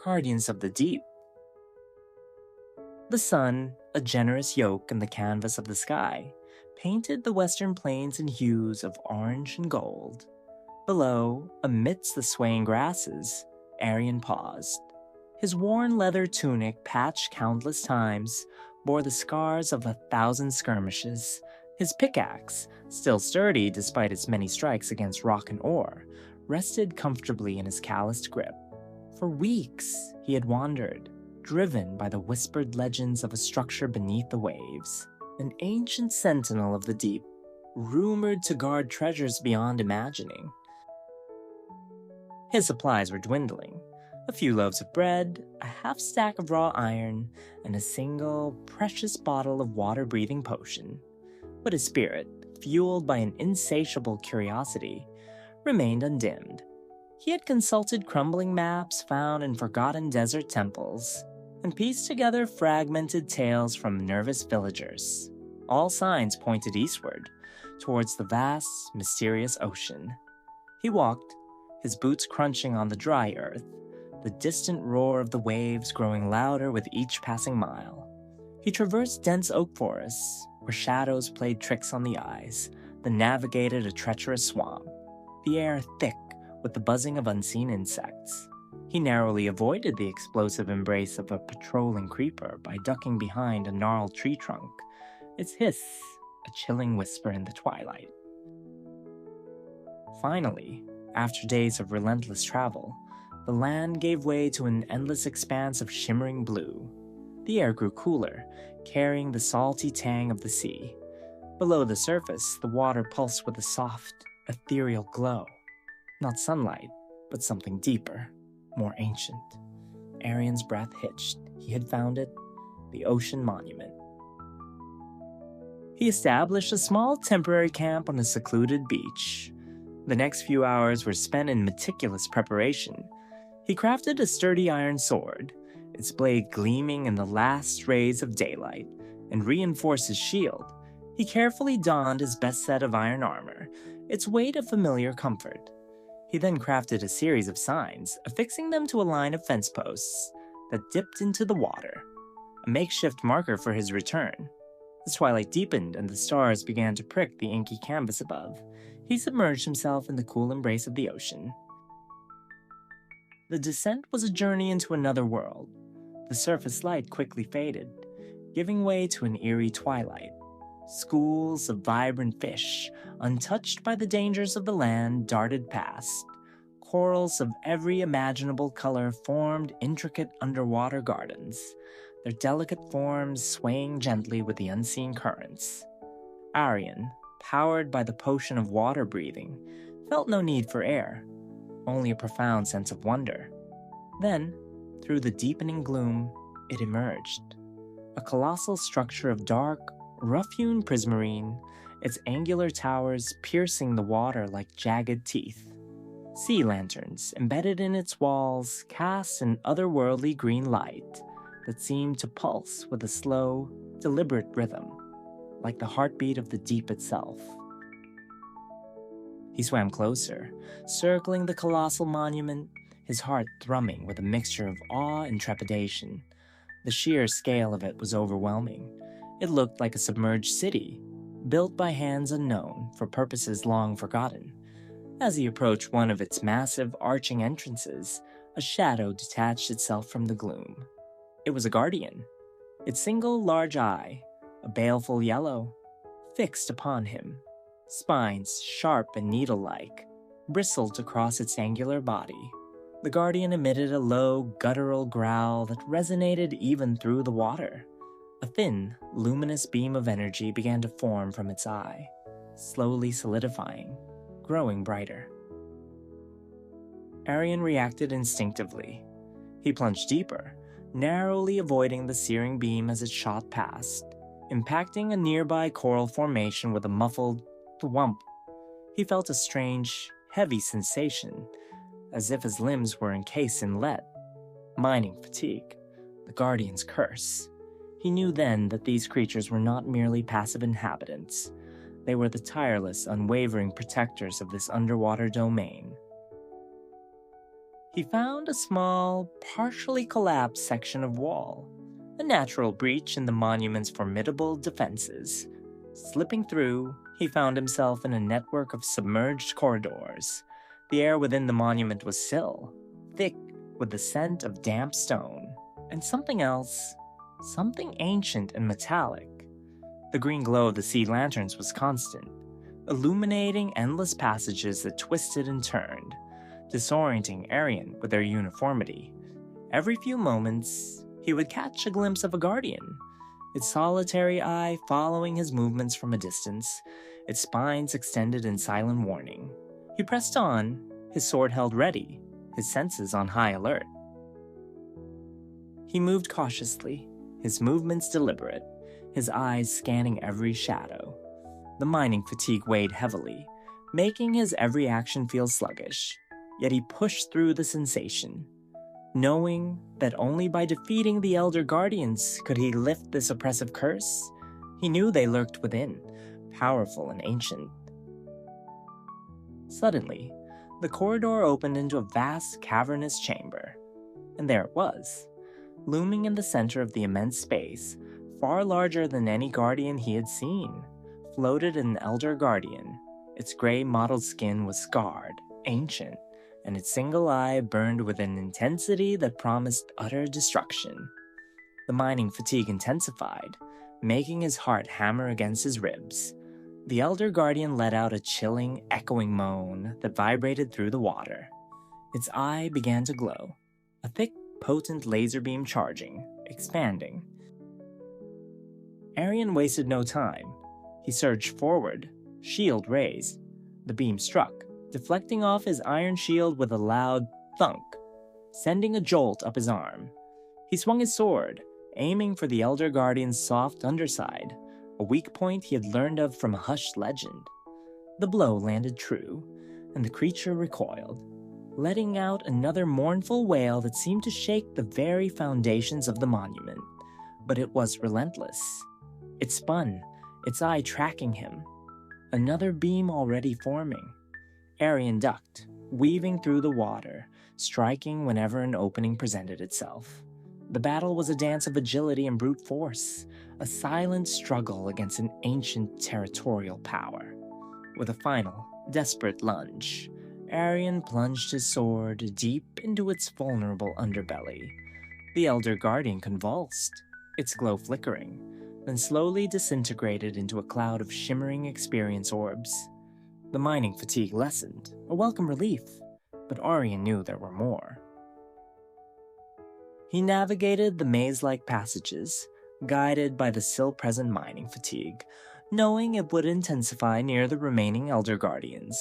guardians of the deep. The sun, a generous yoke in the canvas of the sky, painted the western plains in hues of orange and gold. Below, amidst the swaying grasses, Arian paused. His worn leather tunic, patched countless times, bore the scars of 1,000 skirmishes. His pickaxe, still sturdy despite its many strikes against rock and ore, rested comfortably in his calloused grip. For weeks, he had wandered, driven by the whispered legends of a structure beneath the waves, an ancient sentinel of the deep, rumored to guard treasures beyond imagining. His supplies were dwindling. A few loaves of bread, a half stack of raw iron, and a single, precious bottle of water-breathing potion. But his spirit, fueled by an insatiable curiosity, remained undimmed. He had consulted crumbling maps found in forgotten desert temples, and pieced together fragmented tales from nervous villagers. All signs pointed eastward, towards the vast, mysterious ocean. He walked, his boots crunching on the dry earth, the distant roar of the waves growing louder with each passing mile. He traversed dense oak forests, where shadows played tricks on the eyes, then navigated a treacherous swamp, the air thick with the buzzing of unseen insects. He narrowly avoided the explosive embrace of a patrolling creeper by ducking behind a gnarled tree trunk, its hiss a chilling whisper in the twilight. Finally, after days of relentless travel, the land gave way to an endless expanse of shimmering blue. The air grew cooler, carrying the salty tang of the sea. Below the surface, the water pulsed with a soft, ethereal glow. Not sunlight, but something deeper, more ancient. Arian's breath hitched. He had found it, the ocean monument. He established a small temporary camp on a secluded beach. The next few hours were spent in meticulous preparation. He crafted a sturdy iron sword, its blade gleaming in the last rays of daylight, and reinforced his shield. He carefully donned his best set of iron armor, its weight a familiar comfort. He then crafted a series of signs, affixing them to a line of fence posts that dipped into the water, a makeshift marker for his return. The twilight deepened and the stars began to prick the inky canvas above. He submerged himself in the cool embrace of the ocean. The descent was a journey into another world. The surface light quickly faded, giving way to an eerie twilight. Schools of vibrant fish, untouched by the dangers of the land, darted past. Corals of every imaginable color formed intricate underwater gardens, their delicate forms swaying gently with the unseen currents. Arian, powered by the potion of water breathing, felt no need for air, only a profound sense of wonder. Then, through the deepening gloom, it emerged. A colossal structure of dark, rough-hewn prismarine, its angular towers piercing the water like jagged teeth. Sea lanterns embedded in its walls cast an otherworldly green light that seemed to pulse with a slow, deliberate rhythm, like the heartbeat of the deep itself. He swam closer, circling the colossal monument, his heart thrumming with a mixture of awe and trepidation. The sheer scale of it was overwhelming. It looked like a submerged city, built by hands unknown for purposes long forgotten. As he approached one of its massive, arching entrances, a shadow detached itself from the gloom. It was a guardian. Its single large eye, a baleful yellow, fixed upon him. Spines, sharp and needle-like, bristled across its angular body. The guardian emitted a low, guttural growl that resonated even through the water. A thin, luminous beam of energy began to form from its eye, slowly solidifying, growing brighter. Arian reacted instinctively. He plunged deeper, narrowly avoiding the searing beam as it shot past, impacting a nearby coral formation with a muffled thwump. He felt a strange, heavy sensation, as if his limbs were encased in lead. Mining fatigue, the Guardian's curse. He knew then that these creatures were not merely passive inhabitants. They were the tireless, unwavering protectors of this underwater domain. he found a small, partially collapsed section of wall, a natural breach in the monument's formidable defenses. Slipping through, he found himself in a network of submerged corridors. The air within the monument was still, thick with the scent of damp stone, and something else, something ancient and metallic. The green glow of the sea lanterns was constant, illuminating endless passages that twisted and turned, disorienting Arian with their uniformity. Every few moments, he would catch a glimpse of a guardian, its solitary eye following his movements from a distance, its spines extended in silent warning. He pressed on, his sword held ready, his senses on high alert. He moved cautiously, his movements deliberate, his eyes scanning every shadow. The mining fatigue weighed heavily, making his every action feel sluggish, yet he pushed through the sensation. Knowing that only by defeating the Elder Guardians could he lift this oppressive curse, he knew they lurked within, powerful and ancient. Suddenly, the corridor opened into a vast, cavernous chamber. And there it was, looming in the center of the immense space, far larger than any guardian he had seen, floated an Elder Guardian. Its gray mottled skin was scarred, ancient, and its single eye burned with an intensity that promised utter destruction. The mining fatigue intensified, making his heart hammer against his ribs. The Elder Guardian let out a chilling, echoing moan that vibrated through the water. Its eye began to glow, a thick, potent laser beam charging, expanding. Arian wasted no time. He surged forward, shield raised. The beam struck, deflecting off his iron shield with a loud thunk, sending a jolt up his arm. He swung his sword, aiming for the Elder Guardian's soft underside, a weak point he had learned of from a hushed legend. The blow landed true, and the creature recoiled, letting out another mournful wail that seemed to shake the very foundations of the monument. But it was relentless. It spun, its eye tracking him. Another beam already forming. Arian ducked, weaving through the water, striking whenever an opening presented itself. The battle was a dance of agility and brute force, a silent struggle against an ancient territorial power. With a final, desperate lunge, Arian plunged his sword deep into its vulnerable underbelly. The Elder Guardian convulsed, its glow flickering, then slowly disintegrated into a cloud of shimmering experience orbs. The mining fatigue lessened, a welcome relief, but Arian knew there were more. He navigated the maze-like passages, guided by the still-present mining fatigue, knowing it would intensify near the remaining Elder Guardians.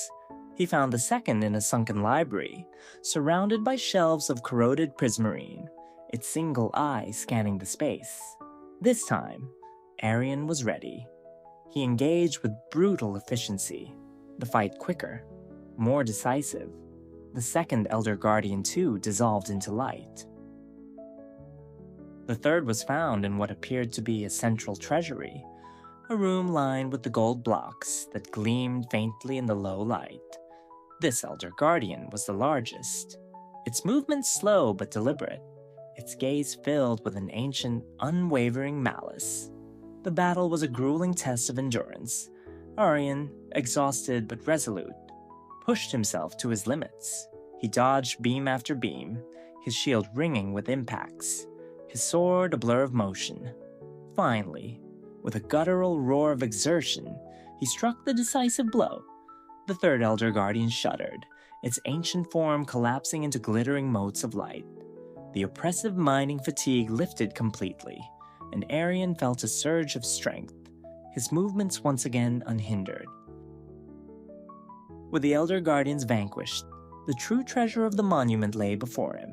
He found the second in a sunken library, surrounded by shelves of corroded prismarine, its single eye scanning the space. This time, Arian was ready. He engaged with brutal efficiency, the fight quicker, more decisive. The second Elder Guardian too dissolved into light. The third was found in what appeared to be a central treasury, a room lined with the gold blocks that gleamed faintly in the low light. This Elder Guardian was the largest, its movements slow but deliberate, its gaze filled with an ancient, unwavering malice. The battle was a grueling test of endurance. Arian, exhausted but resolute, pushed himself to his limits. He dodged beam after beam, his shield ringing with impacts, his sword a blur of motion. Finally, with a guttural roar of exertion, he struck the decisive blow. The third Elder Guardian shuddered, its ancient form collapsing into glittering motes of light. The oppressive mining fatigue lifted completely, and Arian felt a surge of strength, his movements once again unhindered. With the Elder Guardians vanquished, the true treasure of the monument lay before him.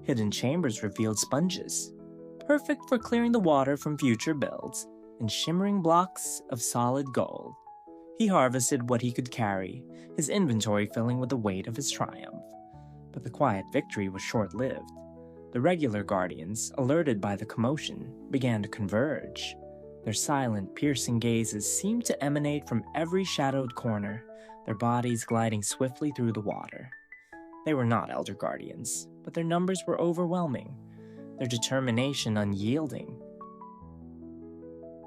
Hidden chambers revealed sponges, perfect for clearing the water from future builds, and shimmering blocks of solid gold. He harvested what he could carry, his inventory filling with the weight of his triumph. But the quiet victory was short-lived. The regular Guardians, alerted by the commotion, began to converge. Their silent, piercing gazes seemed to emanate from every shadowed corner, their bodies gliding swiftly through the water. They were not Elder Guardians, but their numbers were overwhelming, their determination unyielding.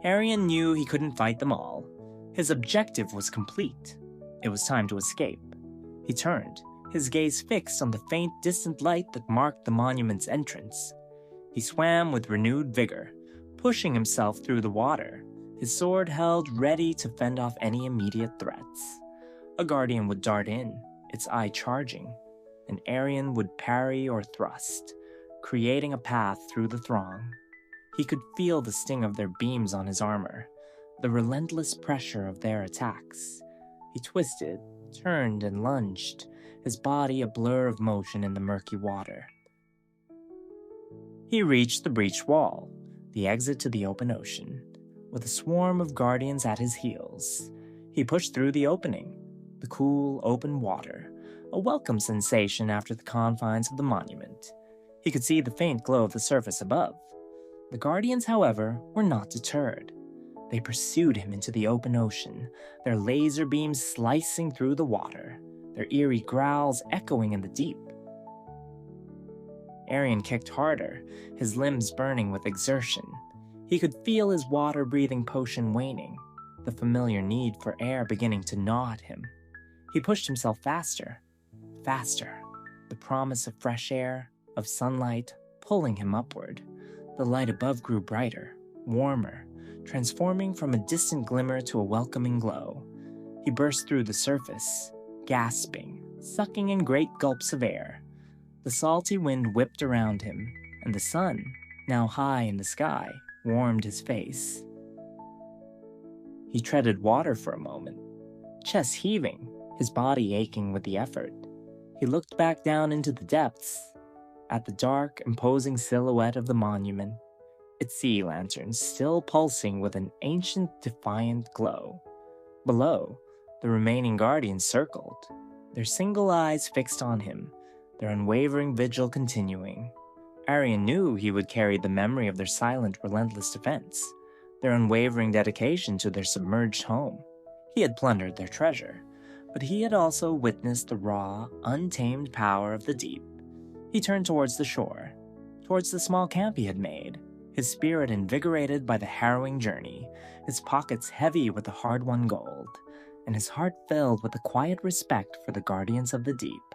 Arian knew he couldn't fight them all. His objective was complete. It was time to escape. He turned, his gaze fixed on the faint, distant light that marked the monument's entrance. He swam with renewed vigor, pushing himself through the water, his sword held ready to fend off any immediate threats. A guardian would dart in, its eye charging, and Arian would parry or thrust, creating a path through the throng. He could feel the sting of their beams on his armor, the relentless pressure of their attacks. He twisted, turned, and lunged, his body a blur of motion in the murky water. He reached the breached wall, the exit to the open ocean. With a swarm of guardians at his heels, he pushed through the opening, the cool, open water, a welcome sensation after the confines of the monument. He could see the faint glow of the surface above. The guardians, however, were not deterred. They pursued him into the open ocean, their laser beams slicing through the water, their eerie growls echoing in the deep. Arian kicked harder, his limbs burning with exertion. He could feel his water-breathing potion waning, the familiar need for air beginning to gnaw at him. He pushed himself faster, faster, the promise of fresh air, of sunlight, pulling him upward. The light above grew brighter, warmer, transforming from a distant glimmer to a welcoming glow. He burst through the surface, gasping, sucking in great gulps of air. The salty wind whipped around him, and the sun, now high in the sky, warmed his face. He treaded water for a moment, chest heaving, his body aching with the effort. He looked back down into the depths, at the dark, imposing silhouette of the monument, its sea lanterns still pulsing with an ancient, defiant glow. Below, the remaining guardians circled, their single eyes fixed on him, their unwavering vigil continuing. Arian knew he would carry the memory of their silent, relentless defense, their unwavering dedication to their submerged home. He had plundered their treasure, but he had also witnessed the raw, untamed power of the deep. He turned towards the shore, towards the small camp he had made, his spirit invigorated by the harrowing journey, his pockets heavy with the hard-won gold, and his heart filled with a quiet respect for the guardians of the deep.